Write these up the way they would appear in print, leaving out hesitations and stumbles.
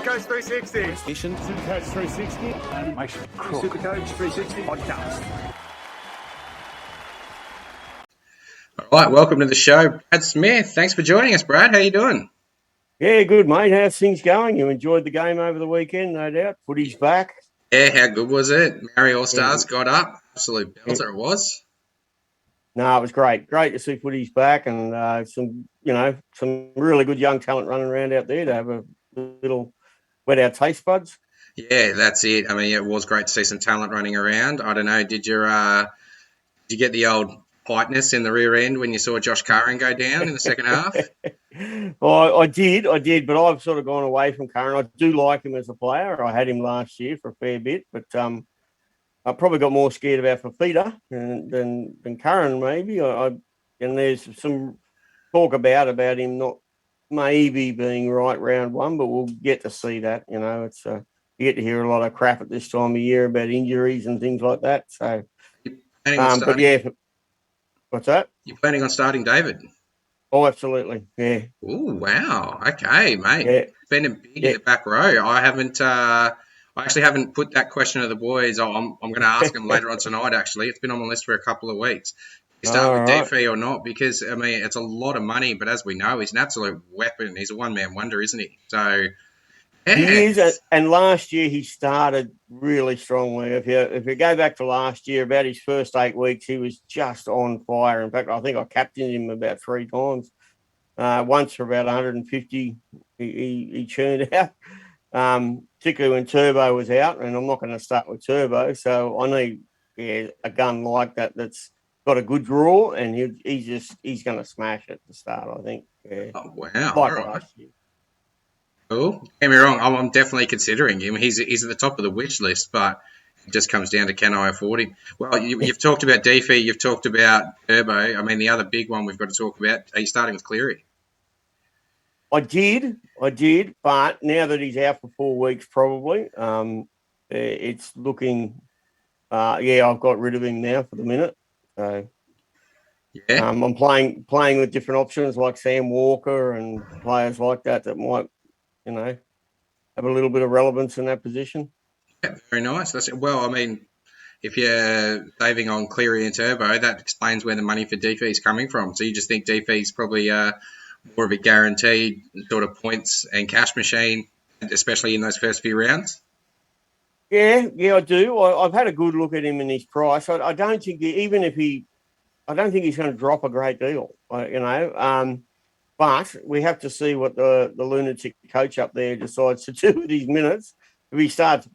Supercoach 360. Supercoach 360. Animation. Supercoach 360 podcast. All right, welcome to the show, Brad Smith. Thanks for joining us, Brad. How you doing? Yeah, good, mate. How's things going? You enjoyed the game over the weekend, no doubt. Footy's back. Yeah, how good was it? Mary All-Stars got up. Absolute belter it was. No, it was great. Great to see footy's back and some really good young talent running around out there to have a little wet our taste buds. Yeah, that's it. I mean, it was great to see some talent running around. I don't know, did you get the old tightness in the rear end when you saw Josh Curran go down in the second half? Well, I did, but I've sort of gone away from Curran. I do like him as a player. I had him last year for a fair bit, but I probably got more scared about Fafita than Curran, maybe. And there's some talk about him not maybe being right round one, but we'll get to see that. You know, it's you get to hear a lot of crap at this time of year about injuries and things like that. So, but yeah, what's that? You're planning on starting David? Oh, absolutely. Yeah. Oh, wow. Okay, mate. Yeah. Spending big in the back row. I actually haven't put that question to the boys. I'm going to ask them later on tonight, actually. It's been on my list for a couple of weeks. You start with DFE or not? Because, I mean, it's a lot of money, but as we know, he's an absolute weapon. He's a one-man wonder, isn't he? So, yeah. He is, and last year he started really strongly. If you go back to last year, about his first 8 weeks, he was just on fire. In fact, I think I captained him about 3 times. Once for about 150, he churned out, particularly when Turbo was out. And I'm not going to start with Turbo, so I need a gun like that that's got a good draw, and he's going to smash it to start, I think. Yeah. Oh, wow. Like All right. last year. Cool. Don't get me wrong, I'm definitely considering him. He's at the top of the wish list, but it just comes down to can I afford him? Well, you've talked about DFE, you've talked about Turbo. I mean, the other big one we've got to talk about, are you starting with Cleary? I did, but now that he's out for 4 weeks, probably, it's looking, I've got rid of him now for the minute. So, yeah, I'm playing with different options like Sam Walker and players like that might, have a little bit of relevance in that position. Yeah, very nice. Well, I mean, if you're saving on Cleary and Turbo, that explains where the money for DFE is coming from. So you just think DFE is probably more of a guaranteed sort of points and cash machine, especially in those first few rounds? Yeah, I do. I've had a good look at him and his price. I don't think I don't think he's going to drop a great deal, but we have to see what the lunatic coach up there decides to do with his minutes. If he starts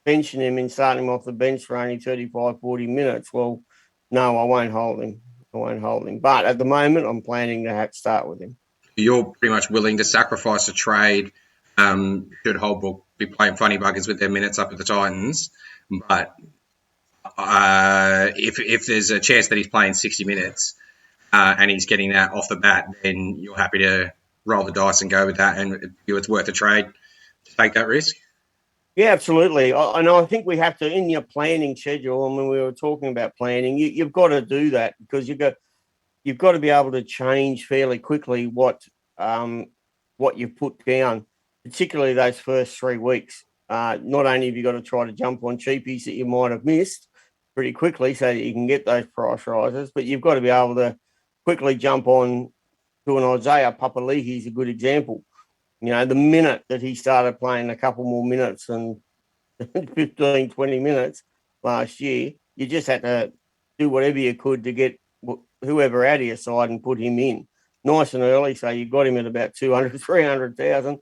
benching him and starting him off the bench for only 35, 40 minutes, well, no, I won't hold him. But at the moment, I'm planning to start with him. You're pretty much willing to sacrifice a trade should Holbrook be playing funny buggers with their minutes up at the Titans. But if there's a chance that he's playing 60 minutes and he's getting that off the bat, then you're happy to roll the dice and go with that, and it's worth a trade to take that risk? Yeah, absolutely. I know. I think we have to, in your planning schedule, and when we were talking about planning, you've got to do that because you've got to be able to change fairly quickly what you've put down, particularly those first 3 weeks. Not only have you got to try to jump on cheapies that you might have missed pretty quickly so that you can get those price rises, but you've got to be able to quickly jump on to an Isaiah Papali'i. He's a good example. You know, the minute that he started playing a couple more minutes and 15, 20 minutes last year, you just had to do whatever you could to get whoever out of your side and put him in nice and early. So you got him at about 200, 300,000.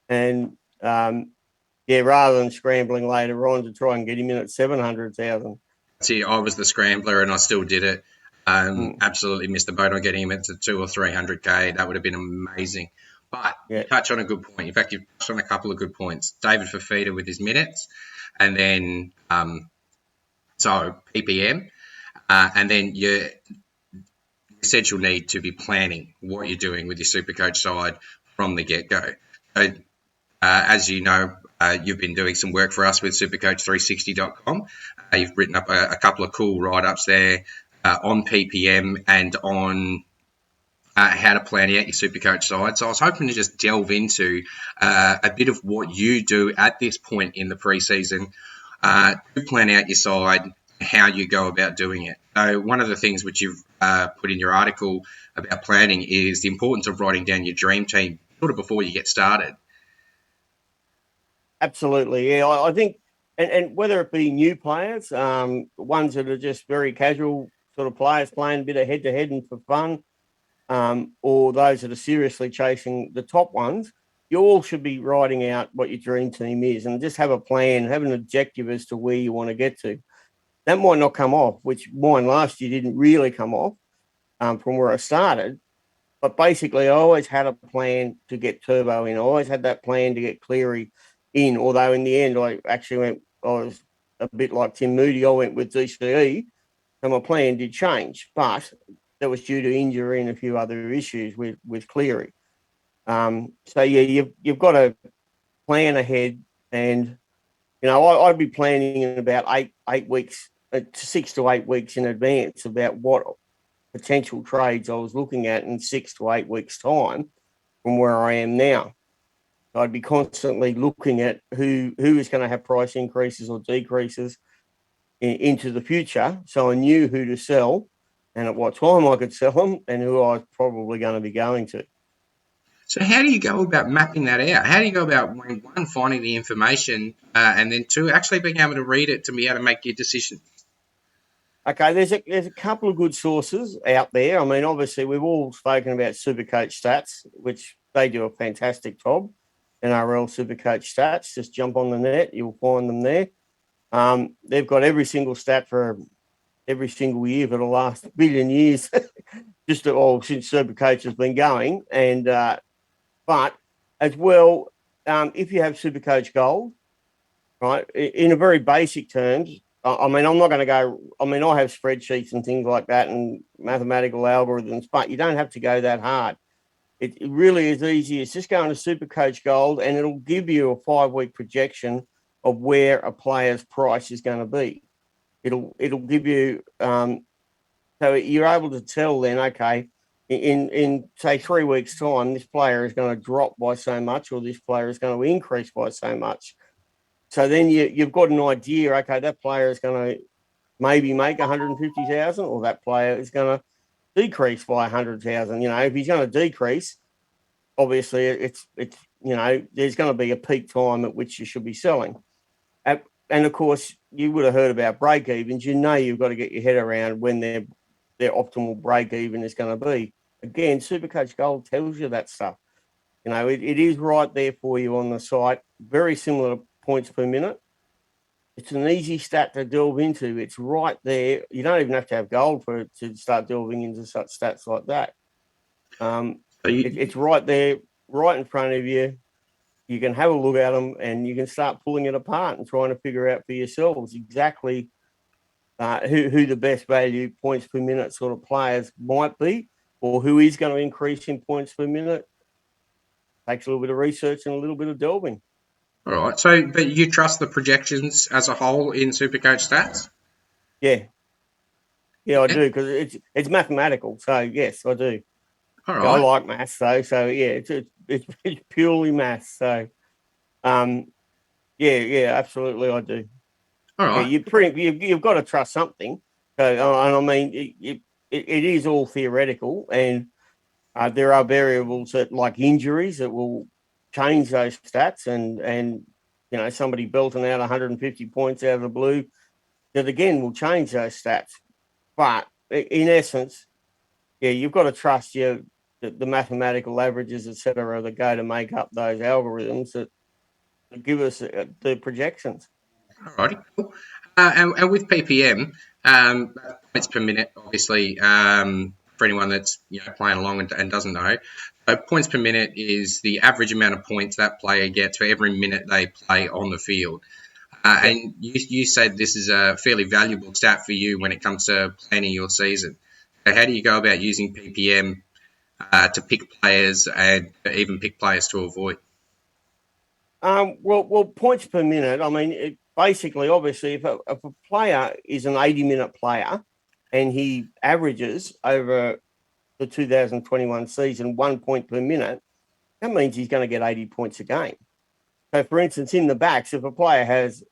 And, rather than scrambling later on to try and get him in at 700,000. See, I was the scrambler and I still did it. Absolutely missed the boat on getting him into 200 or 300K. That would have been amazing. But you touch on a good point. In fact, you've touched on a couple of good points. David Fafita with his minutes, and then PPM, and then you said you'll need to be planning what you're doing with your Supercoach side from the get-go. So, as you know, you've been doing some work for us with Supercoach360.com. You've written up a couple of cool write-ups there on PPM and on how to plan out your Supercoach side. So I was hoping to just delve into a bit of what you do at this point in the preseason to plan out your side, how you go about doing it. So one of the things which you've put in your article about planning is the importance of writing down your dream team sort of before you get started. Absolutely, yeah. I think, and whether it be new players, ones that are just very casual sort of players playing a bit of head-to-head and for fun, or those that are seriously chasing the top ones, you all should be writing out what your dream team is and just have a plan, have an objective as to where you want to get to. That might not come off, which mine last year didn't really come off from where I started. But basically, I always had a plan to get Turbo in. I always had that plan to get Cleary in, although in the end, I was a bit like Tim Moody. I went with DCE, and my plan did change. But that was due to injury and a few other issues with Cleary. So, yeah, you've got to plan ahead. And, I'd be planning in about 8 weeks, 6 to 8 weeks in advance about what potential trades I was looking at in 6 to 8 weeks' time from where I am now. I'd be constantly looking at who is going to have price increases or decreases into the future, so I knew who to sell and at what time I could sell them and who I was probably going to be going to. So how do you go about mapping that out? How do you go about, one, finding the information, and then two, actually being able to read it to be able to make your decision? Okay, there's a couple of good sources out there. I mean, obviously, we've all spoken about Supercoach stats, which they do a fantastic job. NRL Supercoach stats. Just jump on the net, you'll find them there. They've got every single stat for every single year for the last billion years, since Supercoach has been going. And but as well, if you have Supercoach Gold, right, in a very basic terms, I mean, I'm not going to go. I mean, I have spreadsheets and things like that and mathematical algorithms, but you don't have to go that hard. It really is easy. It's just going to Supercoach Gold, and it'll give you a 5-week projection of where a player's price is going to be. It'll give you so you're able to tell then, okay, in say 3 weeks' time, this player is going to drop by so much, or this player is going to increase by so much. So then you've got an idea. Okay, that player is going to maybe make 150,000, or that player is going to decrease by 100,000. If he's going to decrease, obviously it's there's going to be a peak time at which you should be selling. And of course, you would have heard about break evens. You've got to get your head around when their optimal break even is going to be. Again, Supercoach Gold tells you that stuff. It is right there for you on the site. Very similar to points per minute. It's an easy stat to delve into. It's right there. You don't even have to have gold to start delving into such stats like that. It's right there, right in front of you. You can have a look at them and you can start pulling it apart and trying to figure out for yourselves exactly who the best value points per minute sort of players might be, or who is going to increase in points per minute. Takes a little bit of research and a little bit of delving. All right. So, but you trust the projections as a whole in Supercoach stats? Yeah, I do, because it's mathematical. So yes, I do. All I right. like maths, though. So yeah, it's purely maths. So, yeah, absolutely, I do. All Yeah, right. you've got to trust something. So, and I mean, it is all theoretical, and there are variables that, like injuries, that will change those stats, and somebody belting out 150 points out of the blue, that again will change those stats. But in essence, yeah, you've got to trust the mathematical averages, etc., that go to make up those algorithms that give us the projections. All righty. Cool. And with PPM, points per minute, obviously, for anyone that's playing along and doesn't know, so points per minute is the average amount of points that player gets for every minute they play on the field. And you said this is a fairly valuable stat for you when it comes to planning your season. So how do you go about using PPM to pick players and even pick players to avoid? Well, points per minute. I mean, basically, obviously, if a player is an 80-minute player and he averages over the 2021 season, 1 point per minute, that means he's going to get 80 points a game. So, for instance, in the backs, if a player has,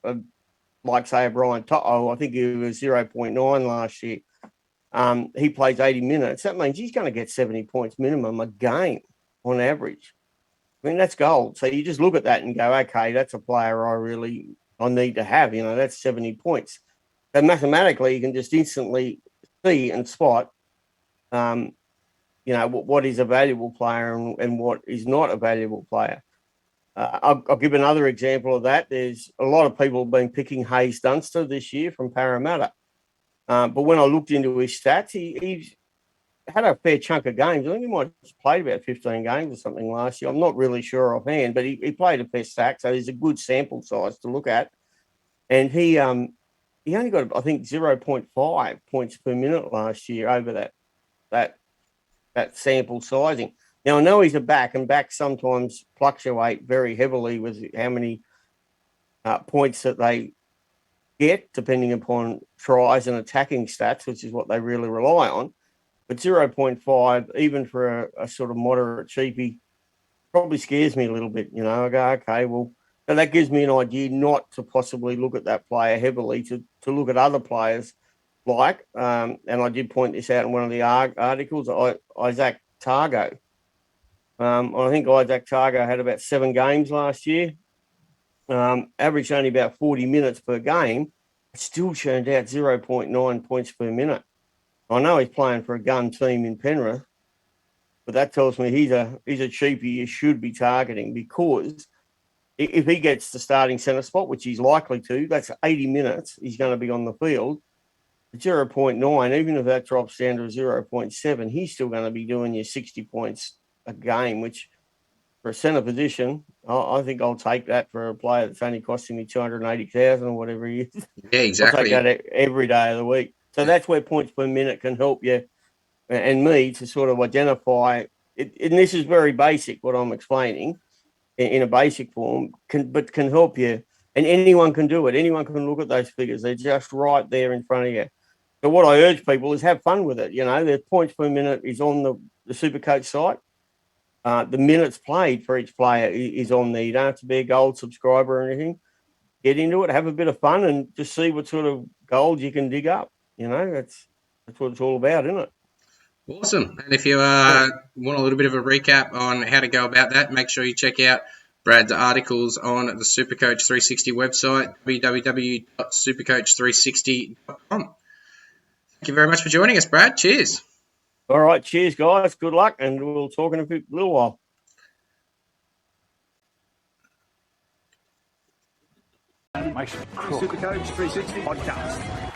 like, say, a Brian Toto, I think he was 0.9 last year, he plays 80 minutes, that means he's going to get 70 points minimum a game on average. I mean, that's gold. So you just look at that and go, okay, that's a player I need to have. That's 70 points. So mathematically, you can just instantly see and spot, what is a valuable player and what is not a valuable player. I'll give another example of that. There's a lot of people have been picking Hayes Dunster this year from Parramatta. But when I looked into his stats, he's had a fair chunk of games. I think he might have played about 15 games or something last year. I'm not really sure offhand, but he played a fair stack, so there's a good sample size to look at. And he only got, I think, 0.5 points per minute last year over that sample sizing. Now, I know he's a back, and backs sometimes fluctuate very heavily with how many points that they get, depending upon tries and attacking stats, which is what they really rely on. But 0.5, even for a sort of moderate cheapie, probably scares me a little bit. I go, okay, well, so that gives me an idea not to possibly look at that player heavily, to look at other players like, and I did point this out in one of the articles, Isaac Targo. I think Isaac Targo had about 7 games last year, averaged only about 40 minutes per game, still churned out 0.9 points per minute. I know he's playing for a gun team in Penrith, but that tells me he's a cheapie you should be targeting, because if he gets the starting centre spot, which he's likely to, that's 80 minutes he's going to be on the field. 0.9, even if that drops down to 0.7, he's still going to be doing you 60 points a game, which for a centre position, I think I'll take that for a player that's only costing me 280,000 or whatever he is. Yeah, exactly. I'll take that every day of the week. So that's where points per minute can help you and me to sort of identify it. And this is very basic, what I'm explaining in a basic form, but can help you. And anyone can do it. Anyone can look at those figures. They're just right there in front of you. So what I urge people is have fun with it. The points per minute is on the Supercoach site. The minutes played for each player is on there. You don't have to be a gold subscriber or anything. Get into it, have a bit of fun, and just see what sort of gold you can dig up. That's what it's all about, isn't it? Awesome. And if you want a little bit of a recap on how to go about that, make sure you check out Brad's articles on the Supercoach 360 website, www.supercoach360.com. Thank you very much for joining us, Brad. Cheers. All right. Cheers, guys. Good luck, and we'll talk in a little while. Makes you cook. Supercoach 360 podcast.